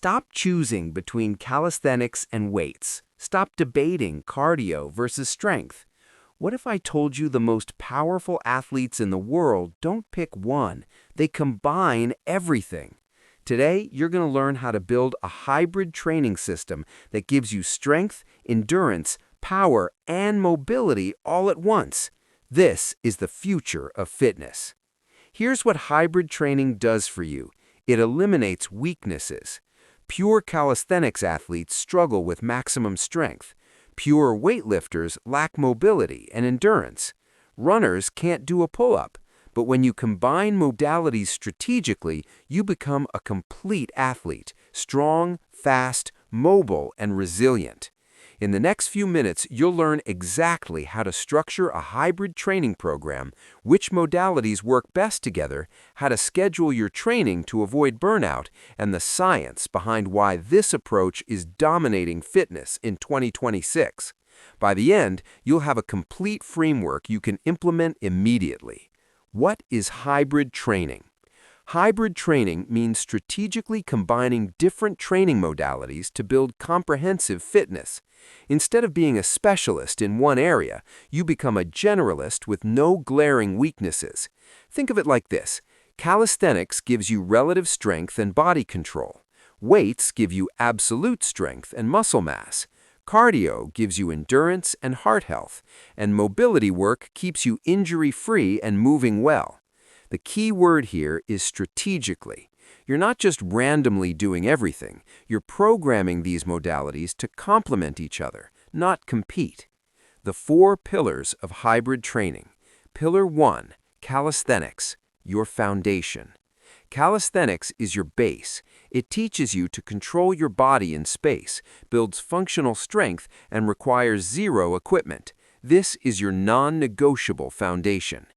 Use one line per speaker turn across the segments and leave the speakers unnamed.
Stop choosing between calisthenics and weights. Stop debating cardio versus strength. What if I told you the most powerful athletes in the world don't pick one, they combine everything? Today, you're going to learn how to build a hybrid training system that gives you strength, endurance, power, and mobility all at once. This is the future of fitness. Here's what hybrid training does for you. It eliminates weaknesses. Pure calisthenics athletes struggle with maximum strength. Pure weightlifters lack mobility and endurance. Runners can't do a pull-up. But when you combine modalities strategically, you become a complete athlete, strong, fast, mobile, and resilient. In the next few minutes, you'll learn exactly how to structure a hybrid training program, which modalities work best together, how to schedule your training to avoid burnout, and the science behind why this approach is dominating fitness in 2026. By the end, you'll have a complete framework you can implement immediately. What is hybrid training? Hybrid training means strategically combining different training modalities to build comprehensive fitness. Instead of being a specialist in one area, you become a generalist with no glaring weaknesses. Think of it like this. Calisthenics gives you relative strength and body control. Weights give you absolute strength and muscle mass. Cardio gives you endurance and heart health, and mobility work keeps you injury-free and moving well. The key word here is strategically. You're not just randomly doing everything. You're programming these modalities to complement each other, not compete. The 4 pillars of hybrid training. Pillar 1, calisthenics, your foundation. Calisthenics is your base. It teaches you to control your body in space, builds functional strength, and requires zero equipment. This is your non-negotiable foundation.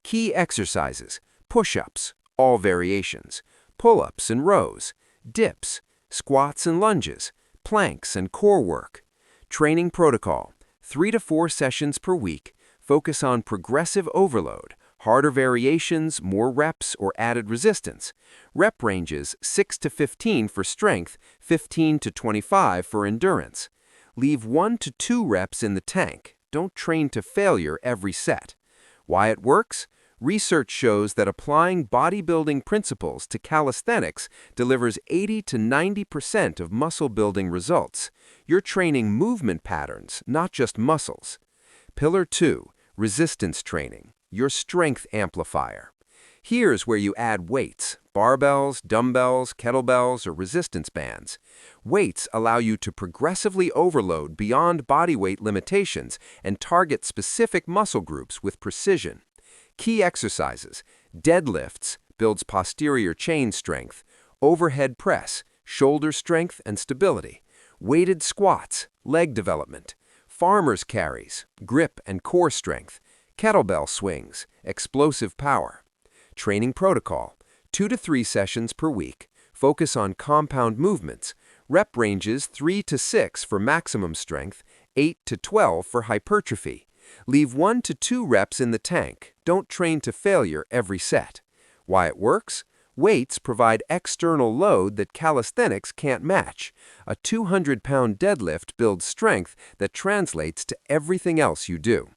Key exercises: push-ups, all variations, pull-ups and rows, dips, squats and lunges, planks and core work. Training protocol: 3 to 4 sessions per week. Focus on progressive overload, harder variations, more reps, or added resistance. Rep ranges 6 to 15 for strength, 15 to 25 for endurance. Leave 1 to 2 reps in the tank. Don't train to failure every set. Why it works? Research shows that applying bodybuilding principles to calisthenics delivers 80 to 90% of muscle-building results. You're training movement patterns, not just muscles. Pillar 2, resistance training, your strength amplifier. Here's where you add weights: barbells, dumbbells, kettlebells, or resistance bands. Weights allow you to progressively overload beyond body weight limitations and target specific muscle groups with precision. Key exercises: deadlifts, builds posterior chain strength; overhead press, shoulder strength and stability; weighted squats, leg development; farmer's carries, grip and core strength; kettlebell swings, explosive power. Training protocol: 2 to 3 sessions per week. Focus on compound movements. Rep ranges 3 to 6 for maximum strength, 8 to 12 for hypertrophy. Leave 1 to 2 reps in the tank. Don't train to failure every set. Why it works? Weights provide external load that calisthenics can't match. A 200-pound deadlift builds strength that translates to everything else you do.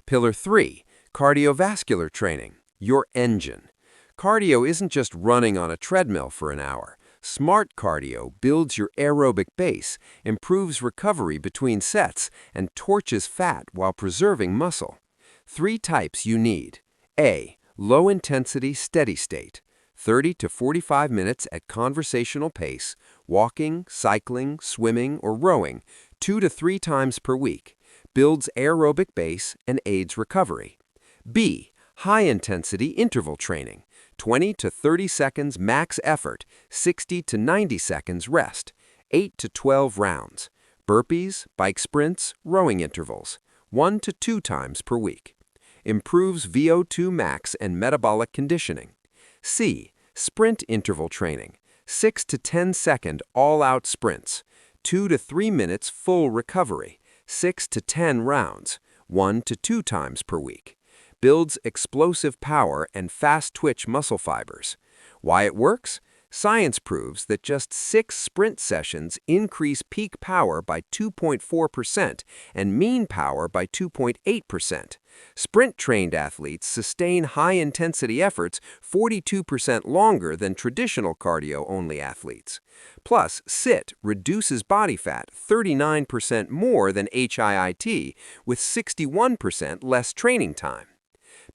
Pillar 3, cardiovascular training, your engine. Cardio isn't just running on a treadmill for an hour. Smart cardio builds your aerobic base, improves recovery between sets, and torches fat while preserving muscle. 3 types you need. A. Low-intensity steady state, 30 to 45 minutes at conversational pace, walking, cycling, swimming, or rowing, 2 to 3 times per week. Builds aerobic base and aids recovery. B. High-intensity interval training, 20 to 30 seconds max effort, 60 to 90 seconds rest, 8 to 12 rounds. Burpees, bike sprints, rowing intervals, 1 to 2 times per week. Improves VO2 max and metabolic conditioning. C. Sprint interval training, 6 to 10 second all-out sprints, 2 to 3 minutes full recovery, 6 to 10 rounds, 1 to 2 times per week. Builds explosive power and fast-twitch muscle fibers. Why it works? Science proves that just 6 sprint sessions increase peak power by 2.4% and mean power by 2.8%. Sprint-trained athletes sustain high-intensity efforts 42% longer than traditional cardio-only athletes. Plus, SIT reduces body fat 39% more than HIIT with 61% less training time.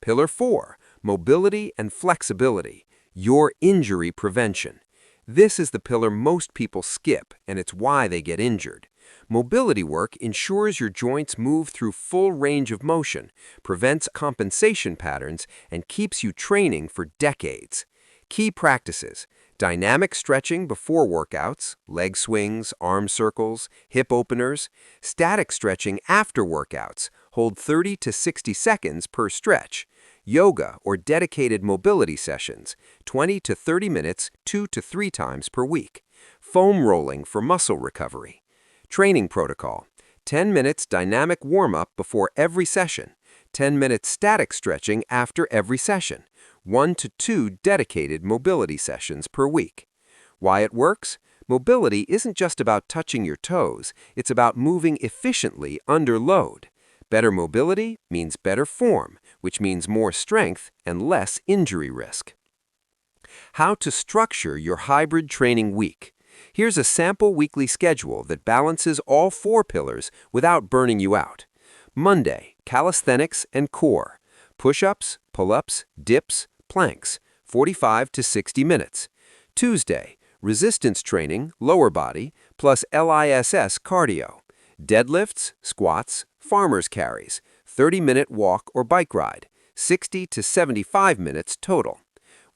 Pillar 4, mobility and flexibility. Your injury prevention. This is the pillar most people skip, and it's why they get injured. Mobility work ensures your joints move through full range of motion, prevents compensation patterns, and keeps you training for decades. Key practices: dynamic stretching before workouts, leg swings, arm circles, hip openers; static stretching after workouts, hold 30 to 60 seconds per stretch; yoga or dedicated mobility sessions, 20 to 30 minutes 2 to 3 times per week; foam rolling for muscle recovery. Training protocol: 10 minutes dynamic warm-up before every session, 10 minutes static stretching after every session, 1 to 2 dedicated mobility sessions per week. Why it works? Mobility isn't just about touching your toes, it's about moving efficiently under load. Better mobility means better form, which means more strength and less injury risk. How to structure your hybrid training week. Here's a sample weekly schedule that balances all 4 pillars without burning you out. Monday, calisthenics and core. Push-ups, pull-ups, dips, planks, 45 to 60 minutes. Tuesday, resistance training, lower body, plus LISS cardio. Deadlifts, squats, farmer's carries, 30-minute walk or bike ride, 60 to 75 minutes total.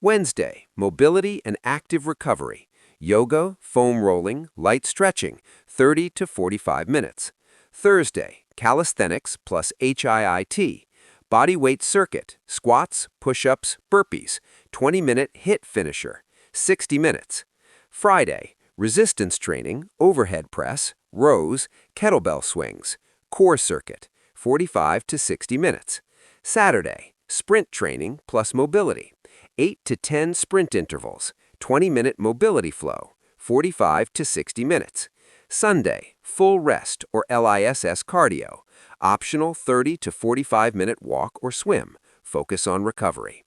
Wednesday, mobility and active recovery. Yoga, foam rolling, light stretching, 30 to 45 minutes. Thursday, calisthenics plus HIIT. Body weight circuit, squats, push-ups, burpees, 20-minute HIIT finisher, 60 minutes. Friday, resistance training, overhead press, rows, kettlebell swings, core circuit, 45 to 60 minutes. Saturday, sprint training plus mobility, 8 to 10 sprint intervals, 20-minute mobility flow, 45 to 60 minutes. Sunday, full rest or LISS cardio, optional 30 to 45-minute walk or swim, focus on recovery.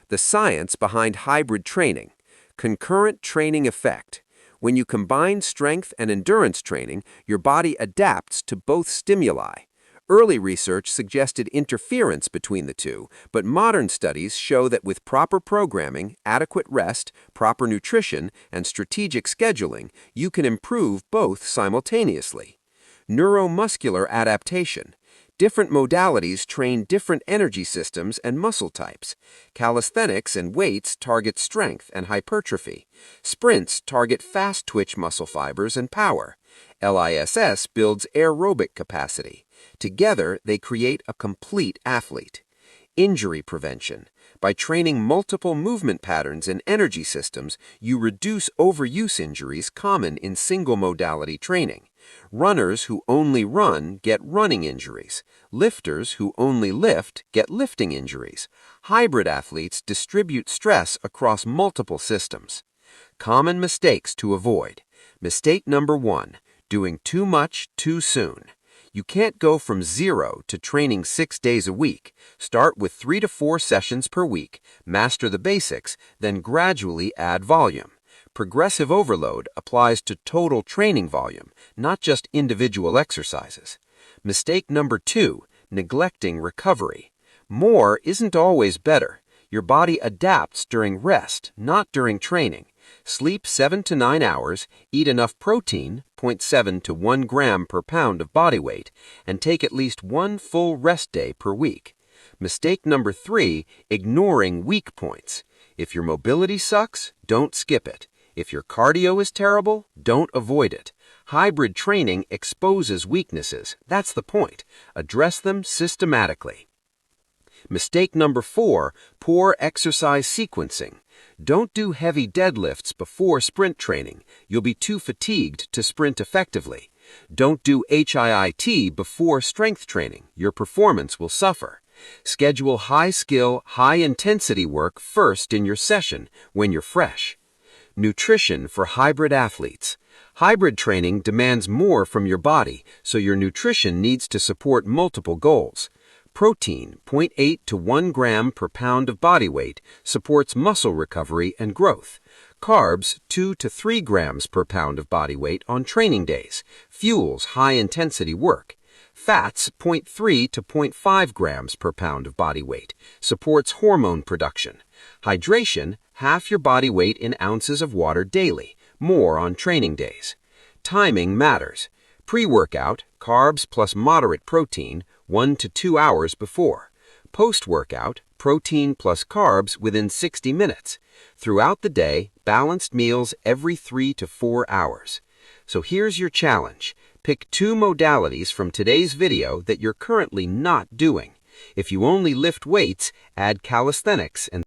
The science behind hybrid training. Concurrent training effect. When you combine strength and endurance training, your body adapts to both stimuli. Early research suggested interference between the two, but modern studies show that with proper programming, adequate rest, proper nutrition, and strategic scheduling, you can improve both simultaneously. Neuromuscular adaptation. Different modalities train different energy systems and muscle types. Calisthenics and weights target strength and hypertrophy. Sprints target fast-twitch muscle fibers and power. LISS builds aerobic capacity. Together, they create a complete athlete. Injury prevention. By training multiple movement patterns and energy systems, you reduce overuse injuries common in single-modality training. Runners who only run get running injuries. Lifters who only lift get lifting injuries. Hybrid athletes distribute stress across multiple systems. Common mistakes to avoid. Mistake number 1, doing too much too soon. You can't go from 0 to training 6 days a week. Start with 3 to 4 sessions per week, master the basics, then gradually add volume. Progressive overload applies to total training volume, not just individual exercises. Mistake number 2, neglecting recovery. More isn't always better. Your body adapts during rest, not during training. Sleep 7 to 9 hours, eat enough protein, 0.7 to 1 gram per pound of body weight, and take at least 1 full rest day per week. Mistake number 3, ignoring weak points. If your mobility sucks, don't skip it. If your cardio is terrible, don't avoid it. Hybrid training exposes weaknesses. That's the point. Address them systematically. Mistake number 4, poor exercise sequencing. Don't do heavy deadlifts before sprint training. You'll be too fatigued to sprint effectively. Don't do HIIT before strength training. Your performance will suffer. Schedule high-skill, high-intensity work first in your session when you're fresh.
Nutrition for hybrid athletes. Hybrid training demands more from your body, so your nutrition needs to support multiple goals. Protein, 0.8 to 1 gram per pound of body weight, supports muscle recovery and growth. Carbs, 2 to 3 grams per pound of body weight on training days, fuels high-intensity work. Fats, 0.3 to 0.5 grams per pound of body weight, supports hormone production. Hydration, half your body weight in ounces of water daily, more on training days. Timing matters. Pre-workout, carbs plus moderate protein, 1 to 2 hours before. Post-workout, protein plus carbs within 60 minutes. Throughout the day, balanced meals every 3 to 4 hours. So here's your challenge. Pick 2 modalities from today's video that you're currently not doing. If you only lift weights, add calisthenics and